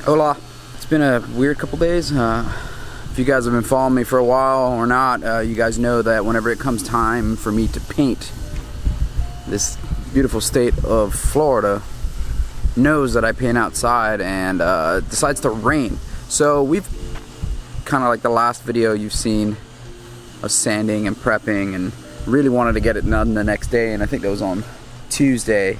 Hola. It's been a weird couple days. If you guys have been following me for a while or not, you guys know that whenever it comes time for me to paint, this beautiful state of Florida knows that I paint outside and decides to rain. So we've kind of like the last video you've seen of sanding and prepping and really wanted to get it done the next day, and I think that was on Tuesday.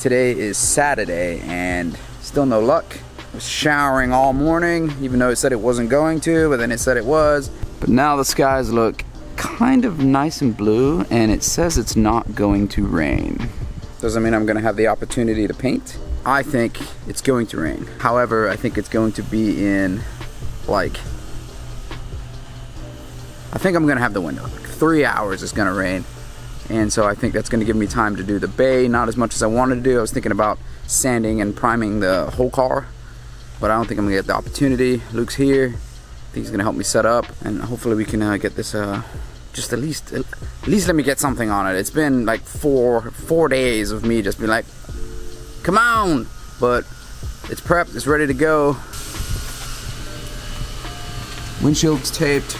Today is Saturday and still no luck. It was showering all morning, even though it said it wasn't going to, but then it said it was. But now the skies look kind of nice and blue, and it says it's not going to rain. Doesn't mean I'm gonna have the opportunity to paint. I think it's going to rain. However, I think it's going to be in like, I think I'm gonna have the window. Like 3 hours it's gonna rain. And so I think that's gonna give me time to do the bay, not as much as I wanted to do. I was thinking about sanding and priming the whole car, but I don't think I'm gonna get the opportunity. Luke's here. I think he's gonna help me set up, and hopefully we can get this, just at least let me get something on it. It's been like four days of me just being like, come on, but it's prepped, it's ready to go. Windshield's taped.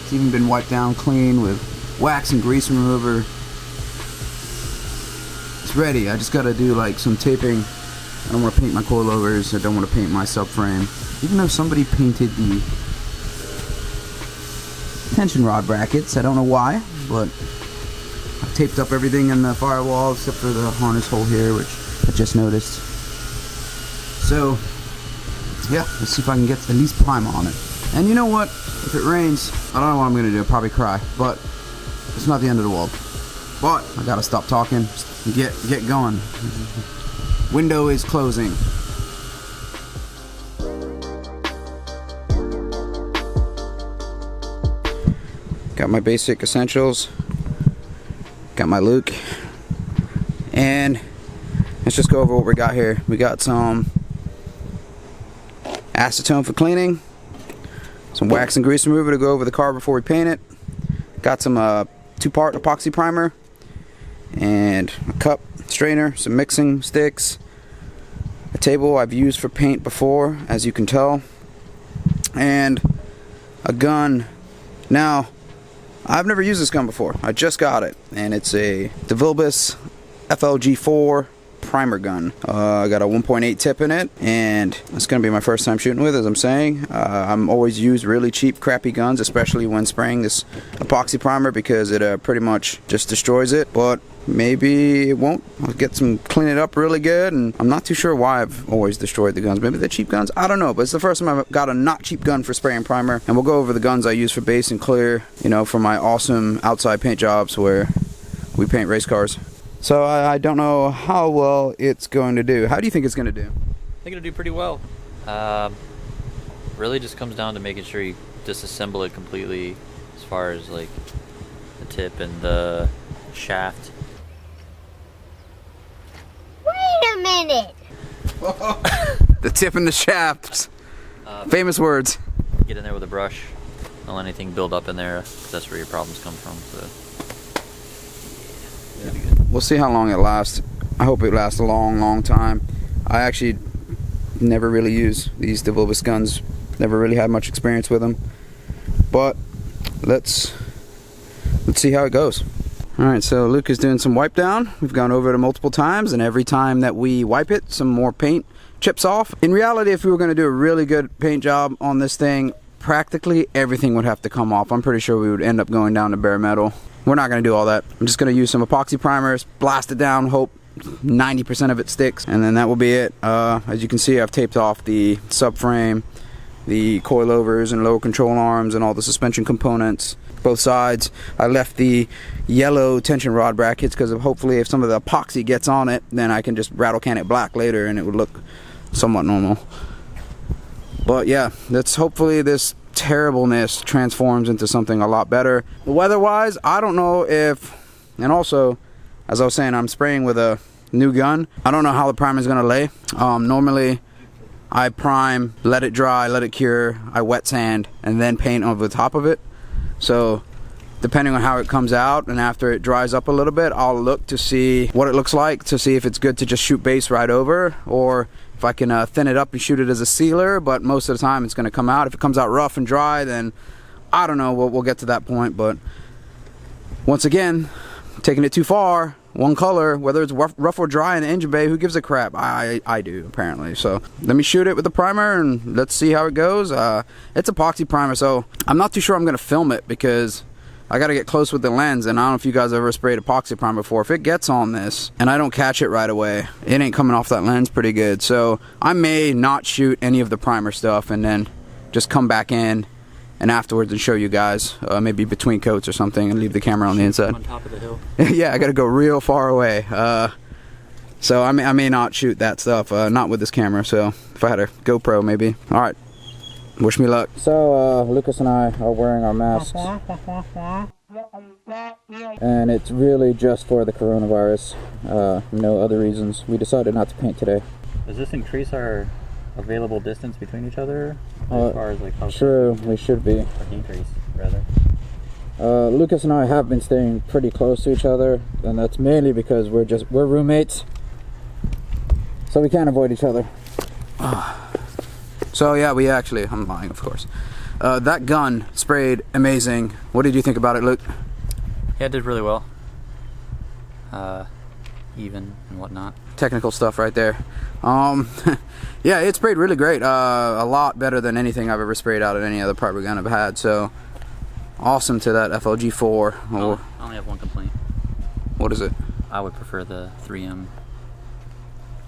It's even been wiped down clean with wax and grease remover. It's ready. I just gotta do like some taping. I don't want to paint my coilovers. I don't want to paint my subframe. Even though somebody painted the tension rod brackets, I don't know why, but I've taped up everything in the firewall except for the harness hole here, which I just noticed. So yeah, let's see if I can get at least primer on it. And you know what? If it rains, I don't know what I'm gonna do. I'll probably cry, but it's not the end of the world. But I gotta stop talking, get going. Window is closing. Got my basic essentials. Got my Luke. And let's just go over what we got here. We got some acetone for cleaning. Some wax and grease remover to go over the car before we paint it. Got some 2-part epoxy primer. And a cup, strainer, some mixing sticks. A table I've used for paint before, as you can tell. And a gun. Now, I've never used this gun before. I just got it, and it's a Vlogz FLG4 primer gun. I got a 1.8 tip in it, and it's gonna be my first time shooting with, as I'm saying. I'm always used really cheap, crappy guns, especially when spraying this epoxy primer, because it pretty much just destroys it. But maybe it won't. I'll clean it up really good, and I'm not too sure why I've always destroyed the guns. Maybe they're cheap guns, I don't know, but it's the first time I've got a not cheap gun for spraying primer. And we'll go over the guns I use for base and clear, you know, for my awesome outside paint jobs where we paint race cars. So I don't know how well it's going to do. How do you think it's going to do? I think it'll do pretty well. Really just comes down to making sure you disassemble it completely, as far as like the tip and the shaft. Wait a minute! The tip and the shaft. Famous words. Get in there with a brush. Don't let anything build up in there, 'cause that's where your problems come from. So. Yeah. We'll see how long it lasts. I hope it lasts a long time. I actually never really use these Vlogz guns. Never really had much experience with them. But let's see how it goes. Alright, so Luke is doing some wipe down. We've gone over it multiple times, and every time that we wipe it, some more paint chips off. In reality, if we were going to do a really good paint job on this thing, practically everything would have to come off. I'm pretty sure we would end up going down to bare metal. We're not going to do all that. I'm just going to use some epoxy primers, blast it down, hope 90% of it sticks, and then that will be it. As you can see, I've taped off the subframe, the coilovers and lower control arms, and all the suspension components, both sides. I left the yellow tension rod brackets because hopefully if some of the epoxy gets on it, then I can just rattle can it black later and it would look somewhat normal. But yeah, that's hopefully this terribleness transforms into something a lot better. Weather-wise, I don't know if, and also, as I was saying, I'm spraying with a new gun. I don't know how the primer is going to lay. Normally, I prime, let it dry, let it cure, I wet sand, and then paint over the top of it. So depending on how it comes out, and after it dries up a little bit, I'll look to see what it looks like, to see if it's good to just shoot base right over, or if I can thin it up and shoot it as a sealer. But most of the time it's going to come out. If it comes out rough and dry, then I don't know, we'll get to that point. But once again, taking it too far, one color, whether it's rough or dry in the engine bay, who gives a crap? I do, apparently. So let me shoot it with the primer and let's see how it goes. It's epoxy primer, so I'm not too sure I'm going to film it because I got to get close with the lens, and I don't know if you guys ever sprayed epoxy primer before. If it gets on this and I don't catch it right away, it ain't coming off that lens pretty good. So I may not shoot any of the primer stuff and then just come back in and afterwards and show you guys, maybe between coats or something, and leave the camera on the inside. On top of the hill. Yeah, I got to go real far away. So I may not shoot that stuff, not with this camera. So if I had a GoPro, maybe. All right. Wish me luck. So Lucas and I are wearing our masks, and it's really just for the coronavirus, no other reasons. We decided not to paint today. Does this increase our available distance between each other as far as like how true, we should be. Or decrease rather? Lucas and I have been staying pretty close to each other, and that's mainly because we're roommates, so we can't avoid each other. So yeah, I'm lying, of course. That gun sprayed amazing. What did you think about it, Luke? Yeah, it did really well. Even and whatnot. Technical stuff right there. Yeah, it sprayed really great. A lot better than anything I've ever sprayed out of any other primer gun I've had. So awesome to that FLG4. I only have one complaint. What is it? I would prefer the 3M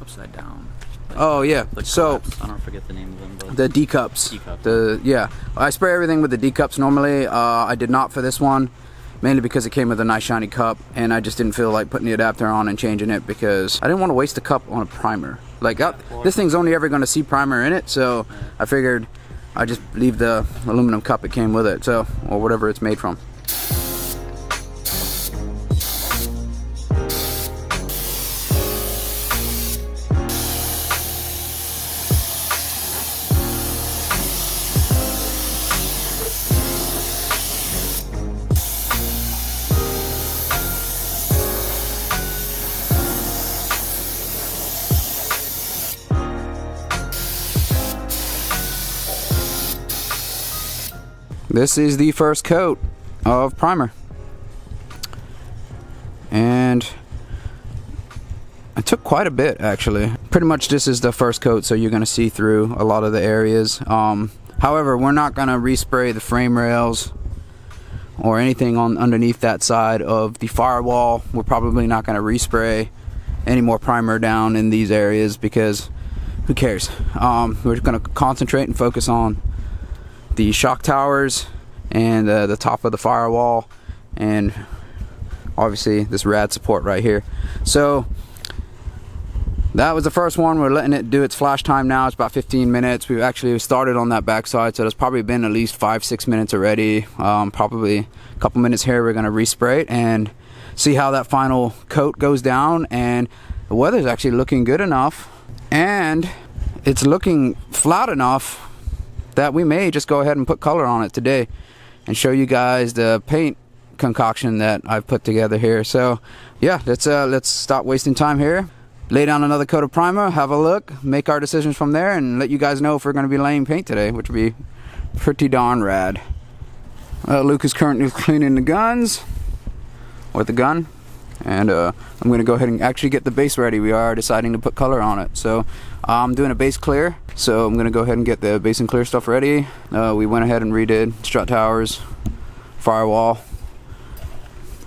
upside down. Oh yeah, so I don't forget the name of them, but the D cups. D-cup. Yeah, I spray everything with the D cups normally. I did not for this one, mainly because it came with a nice shiny cup, and I just didn't feel like putting the adapter on and changing it because I didn't want to waste a cup on a primer. Like this thing's only ever going to see primer in it, so I figured I just leave the aluminum cup it came with it, so, or whatever it's made from. This is the first coat of primer, and I took quite a bit actually. Pretty much this is the first coat, so you're going to see through a lot of the areas. However, we're not going to respray the frame rails or anything on underneath that side of the firewall. We're probably not going to respray any more primer down in these areas because who cares? We're going to concentrate and focus on the shock towers and the top of the firewall, and obviously this rad support right here. So that was the first one. We're letting it do its flash time now. It's about 15 minutes. We've actually started on that backside, so there's probably been at least 5-6 minutes already. Probably a couple minutes here. We're going to respray it and see how that final coat goes down. And the weather's actually looking good enough, and it's looking flat enough that we may just go ahead and put color on it today and show you guys the paint concoction that I've put together here. So yeah, let's stop wasting time here, lay down another coat of primer, have a look, make our decisions from there, and let you guys know if we're going to be laying paint today, which would be pretty darn rad. Luke is currently cleaning the guns with the gun, and I'm going to go ahead and actually get the base ready. We are deciding to put color on it, so I'm doing a base clear, so I'm going to go ahead and get the base and clear stuff ready. We went ahead and redid strut towers, firewall,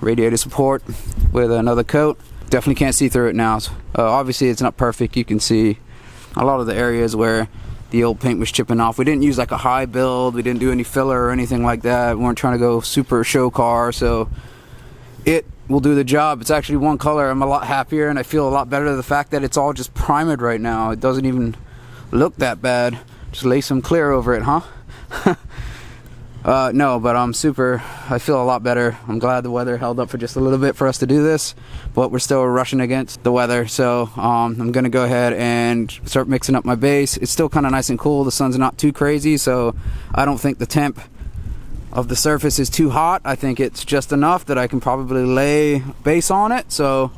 radiator support with another coat. Definitely can't see through it now. Obviously it's not perfect. You can see a lot of the areas where the old paint was chipping off. We didn't use like a high build, we didn't do any filler or anything like that. We weren't trying to go super show car, so it will do the job. It's actually one color. I'm a lot happier, and I feel a lot better the fact that it's all just primed right now. It doesn't even look that bad. Just lay some clear over it, huh? No, but I feel a lot better. I'm glad the weather held up for just a little bit for us to do this, but we're still rushing against the weather. So I'm gonna go ahead and start mixing up my base. It's still kind of nice and cool. The sun's not too crazy, so I don't think the temp of the surface is too hot. I think it's just enough that I can probably lay base on it. So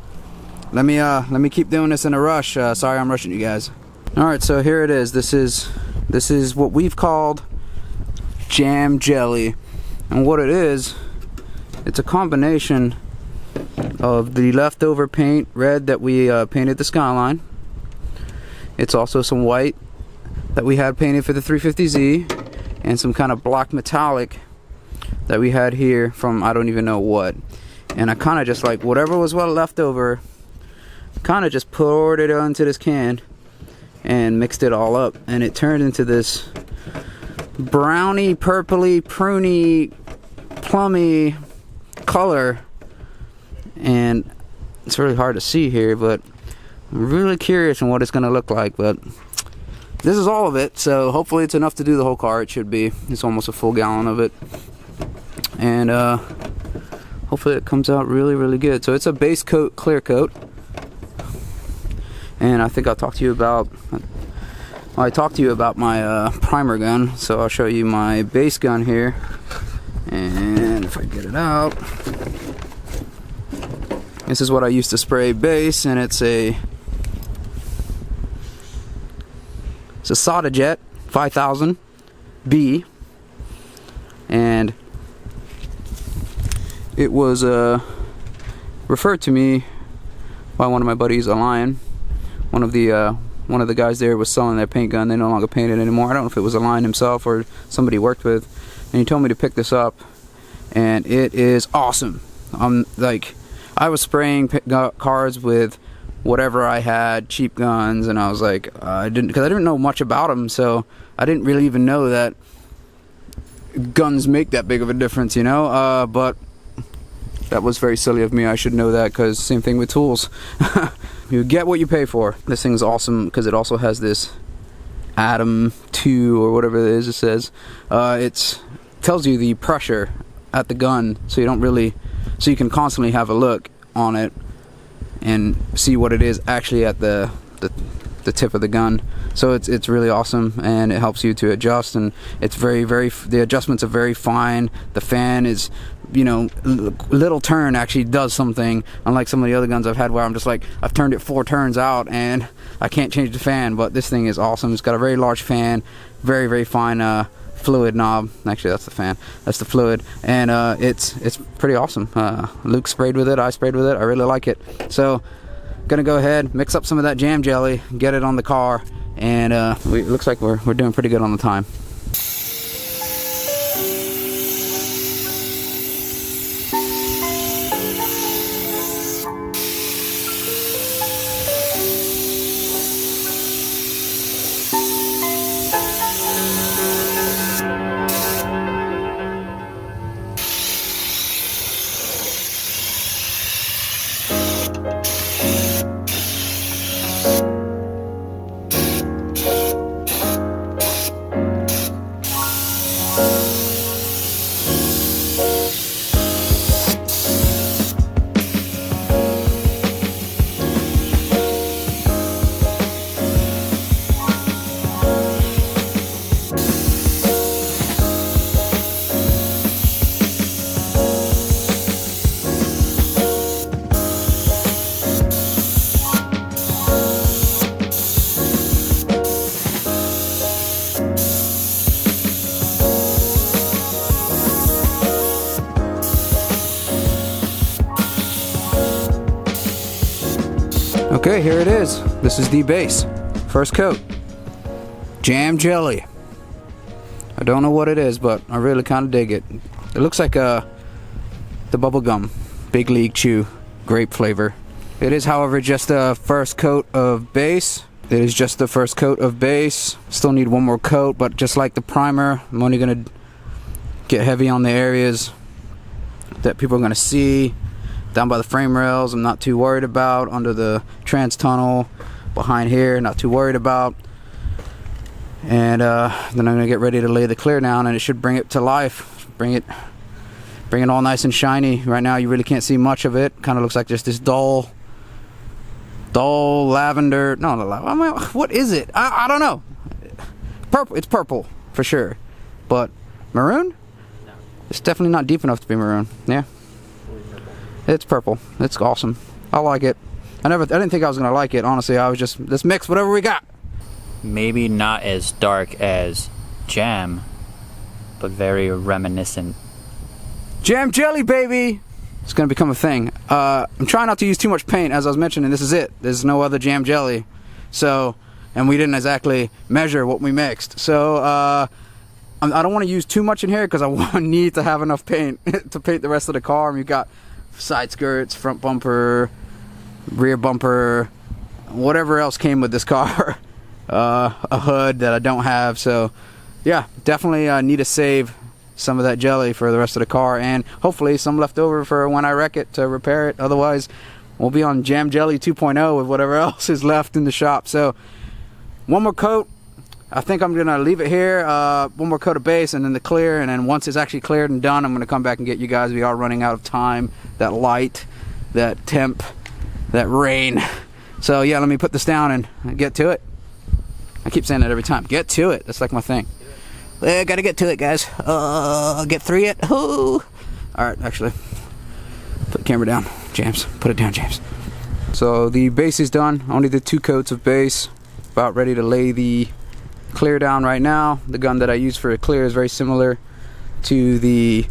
let me keep doing this in a rush. Sorry I'm rushing you guys. All right, so here it is. This is what we've called jam jelly, and what it is, it's a combination of the leftover paint red that we painted the skyline. It's also some white that we had painted for the 350Z, and some kind of black metallic that we had here from I don't even know what. And I kind of just like whatever was left over, kind of just poured it onto this can and mixed it all up, and it turned into this browny, purpley, pruny, plummy color. And it's really hard to see here, but I'm really curious on what it's gonna look like. But this is all of it, so hopefully it's enough to do the whole car. It should be. It's almost a full gallon of it, and hopefully it comes out really, really good. So it's a base coat, clear coat, and I think I talked to you about my primer gun. So I'll show you my base gun here, and if I get it out, this is what I used to spray base, and it's a Sodajet 5000B, and it was referred to me by one of my buddies, a Lion. One of the guys there was selling their paint gun. They no longer paint it anymore. I don't know if it was a Lion himself or somebody he worked with, and he told me to pick this up, and it is awesome. Like, I was spraying cars with whatever I had, cheap guns, and I was like, because I didn't know much about them, so I didn't really even know that guns make that big of a difference, you know. But that was very silly of me. I should know that, because same thing with tools. You get what you pay for. This thing's awesome because it also has this Atom 2 or whatever it is. It says it tells you the pressure at the gun, so you can constantly have a look on it and see what it is actually at the tip of the gun. So it's really awesome, and it helps you to adjust, and it's the adjustments are very fine. The fan is, you know, little turn actually does something, unlike some of the other guns I've had where I'm just like, I've turned it 4 turns out and I can't change the fan. But this thing is awesome. It's got a very large fan, very, very fine fluid knob. Actually, that's the fan, that's the fluid, and it's pretty awesome. Luke sprayed with it, I sprayed with it. I really like it. So gonna go ahead, mix up some of that jam jelly, get it on the car, and it looks like we're doing pretty good on the time. Okay, here it is. This is the base. First coat. Jam jelly. I don't know what it is, but I really kind of dig it. It looks like the bubble gum, Big League Chew, grape flavor. It is, however, just a first coat of base. It is just the first coat of base. Still need one more coat, but just like the primer, I'm only gonna get heavy on the areas that people are gonna see. Down by the frame rails, I'm not too worried about. Under the trans tunnel, behind here, not too worried about. And then I'm gonna get ready to lay the clear down, and it should bring it to life. Bring it all nice and shiny. Right now, you really can't see much of it. Kind of looks like just this dull lavender. No, what is it? I don't know. Purple. It's purple for sure, but maroon. It's definitely not deep enough to be maroon. Yeah. It's purple. It's awesome. I like it. I didn't think I was gonna like it, honestly. I was just, let's mix whatever we got. Maybe not as dark as Jam, but very reminiscent. Jam jelly, baby! It's gonna become a thing. I'm trying not to use too much paint, as I was mentioning. This is it. There's no other jam jelly. So, and we didn't exactly measure what we mixed. So, I don't want to use too much in here because I need to have enough paint to paint the rest of the car. We've got side skirts, front bumper, rear bumper, whatever else came with this car. A hood that I don't have. So, yeah, definitely need to save some of that jelly for the rest of the car, and hopefully some left over for when I wreck it to repair it. Otherwise, we'll be on Jam Jelly 2.0 with whatever else is left in the shop. So, one more coat. I think I'm gonna leave it here. One more coat of base and then the clear, and then once it's actually cleared and done, I'm gonna come back and get you guys. We are running out of time. That light, that temp, that rain. So yeah, let me put this down and get to it. I keep saying that every time. Get to it. That's like my thing. I gotta get to it, guys. Get through it. All right, actually, put the camera down, James. Put it down, James. So the base is done. Only the 2 coats of base. About ready to lay the clear down right now. The gun that I use for a clear is very similar to the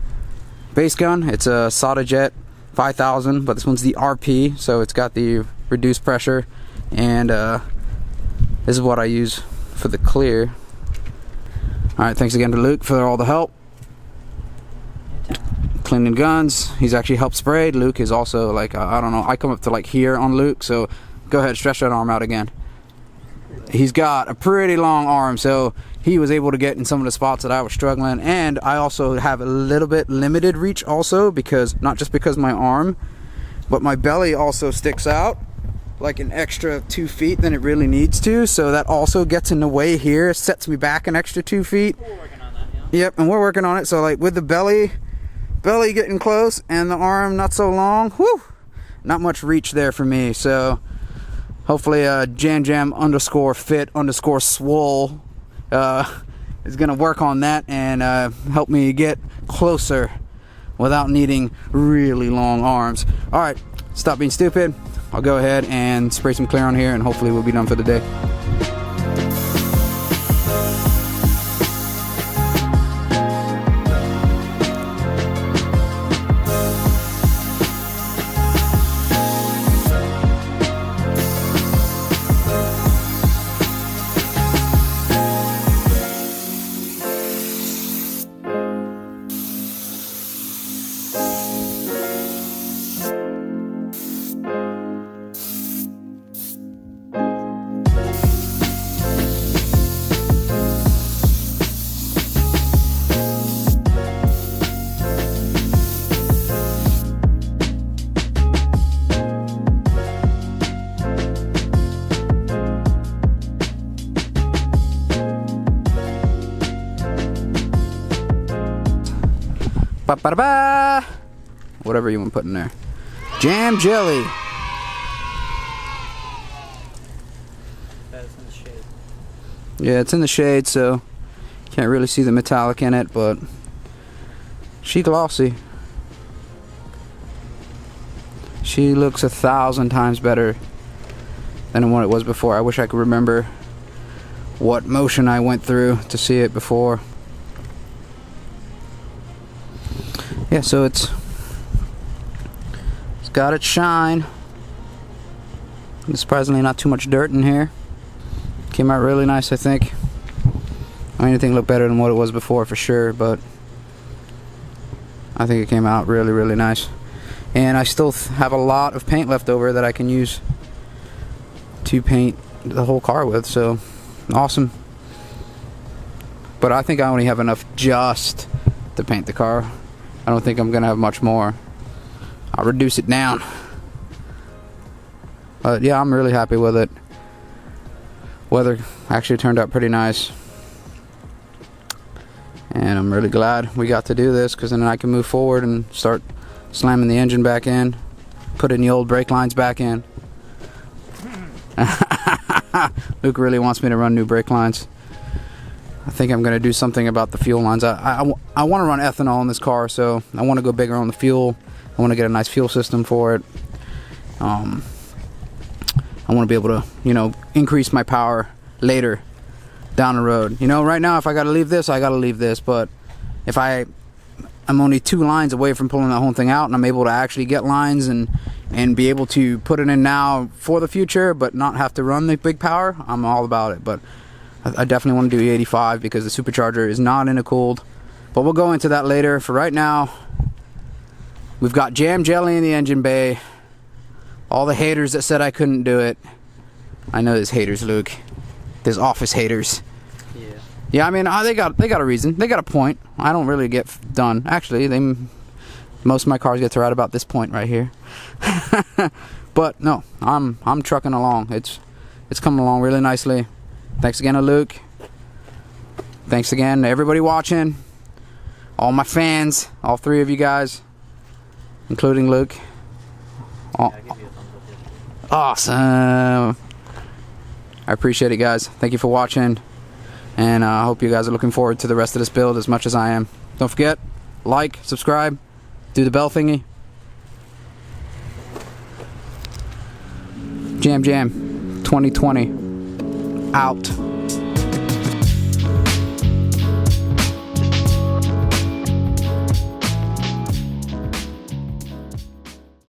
base gun. It's a Sodajet 5000, but this one's the RP, so it's got the reduced pressure. And this is what I use for the clear. Alright, thanks again to Luke for all the help. Cleaning guns. He's actually helped spray. Luke is also like, I don't know, I come up to like here on Luke, so go ahead, stretch that arm out again. He's got a pretty long arm, so he was able to get in some of the spots that I was struggling. And I also have a little bit limited reach also, because not just because of my arm, but my belly also sticks out like an extra 2 feet than it really needs to, so that also gets in the way here, sets me back an extra 2 feet. We're working on that, yeah. Yep, and we're working on it. So like with the belly getting close and the arm not so long, whew, not much reach there for me. So hopefully jamjam_fit_swole is gonna work on that and help me get closer without needing really long arms. All right, stop being stupid. I'll go ahead and spray some clear on here, and hopefully we'll be done for the day. Ba-ba-da-ba! Whatever you want to put in there. Jam jelly. That's in the shade. Yeah, it's in the shade, so can't really see the metallic in it, but she glossy. She looks 1,000 times better than what it was before. I wish I could remember what motion I went through to see it before. Yeah, so it's got its shine. And surprisingly, not too much dirt in here. Came out really nice, I think. Anything looked better than what it was before for sure, but I think it came out really, really nice. And I still have a lot of paint left over that I can use to paint the whole car with, so awesome. But I think I only have enough just to paint the car. I don't think I'm gonna have much more. I'll reduce it down. But yeah, I'm really happy with it. Weather actually turned out pretty nice. And I'm really glad we got to do this, because then I can move forward and start slamming the engine back in, putting the old brake lines back in. Luke really wants me to run new brake lines. I think I'm gonna do something about the fuel lines. I want to run ethanol in this car, so I want to go bigger on the fuel. I want to get a nice fuel system for it. I want to be able to, you know, increase my power later down the road. You know, right now if I gotta leave this, I gotta leave this, but if I'm only 2 lines away from pulling that whole thing out, and I'm able to actually get lines and be able to put it in now for the future, but not have to run the big power, I'm all about it. But I definitely want to do E85 because the supercharger is not intercooled. But we'll go into that later. For right now, we've got jam jelly in the engine bay. All the haters that said I couldn't do it. I know there's haters, Luke. There's office haters. Yeah. Yeah, I mean, they got a reason. They got a point. I don't really get done. Actually, most of my cars get to right about this point right here. But no, I'm trucking along. It's coming along really nicely. Thanks again to Luke. Thanks again to everybody watching. All my fans, all 3 of you guys, including Luke. Yeah, I'll give you a thumbs up. Awesome. I appreciate it, guys. Thank you for watching, and I hope you guys are looking forward to the rest of this build as much as I am. Don't forget, like, subscribe, do the bell thingy. Jam 2020 out.